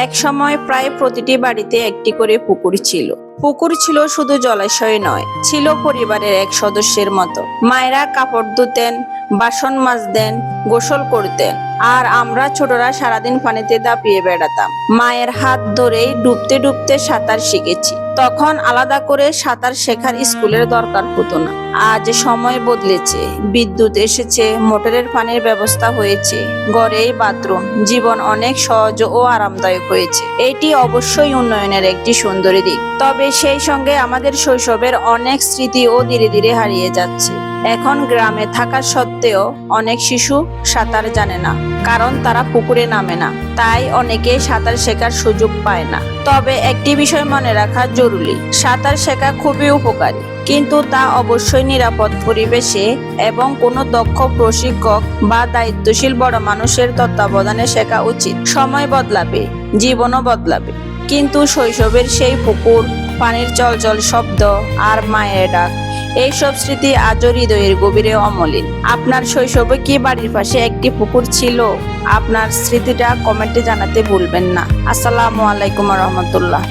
এক সময় প্রায় প্রতিটি বাড়িতে একটি করে পুকুর ছিল। পুকুর ছিল শুধু জলাশয় নয়, ছিল পরিবারের এক সদস্যের মতো। মায়েরা কাপড় ধুতেন, বাসন মাজতেন, গোসল করতেন, আর আমরা ছোটরা সারাদিন পানিতে দাপিয়ে বেড়াতাম। মায়ের হাত ধরেই ডুবতে ডুবতে সাঁতার শিখেছি। তখন আলাদা করে সাঁতার শেখার স্কুলের দরকার হতো না। আজ সময় বদলেছে, বিদ্যুৎ এসেছে, মোটরের পানির ব্যবস্থা হয়েছে, ঘরেই বাথরুম, জীবন অনেক সহজ ও আরামদায়ক হয়েছে। এটি অবশ্যই উন্নয়নের একটি সুন্দর দিক। তবে সেই সঙ্গে আমাদের শৈশবের অনেক স্মৃতিও ধীরে ধীরে হারিয়ে যাচ্ছে। এখন গ্রামে থাকা সত্ত্বেও অনেক শিশু সাঁতার জানে না, কারণ তারা পুকুরে নামে না, তাই অনেকে সাঁতার শেখার সুযোগ পায় না। তবে একটি বিষয় মনে রাখা জরুরি, সাঁতার শেখা খুবই উপকারী, কিন্তু তা অবশ্যই নিরাপদ পরিবেশে এবং কোনো দক্ষ প্রশিক্ষক বা দায়িত্বশীল বড় মানুষের তত্ত্বাবধানে শেখা উচিত। সময় বদলাবে, জীবনও বদলাবে, কিন্তু শৈশবের সেই পুকুর, পানির চলচল শব্দ আর মায়ের ডাক, এইসব স্মৃতি আজও হৃদয়ের গভীরে অমলিন। আপনার শৈশবে কি বাড়ির পাশে একটি পুকুর ছিল? আপনার স্মৃতিটা কমেন্টে জানাতে ভুলবেন না। আসসালামু আলাইকুম রহমতুল্লাহ।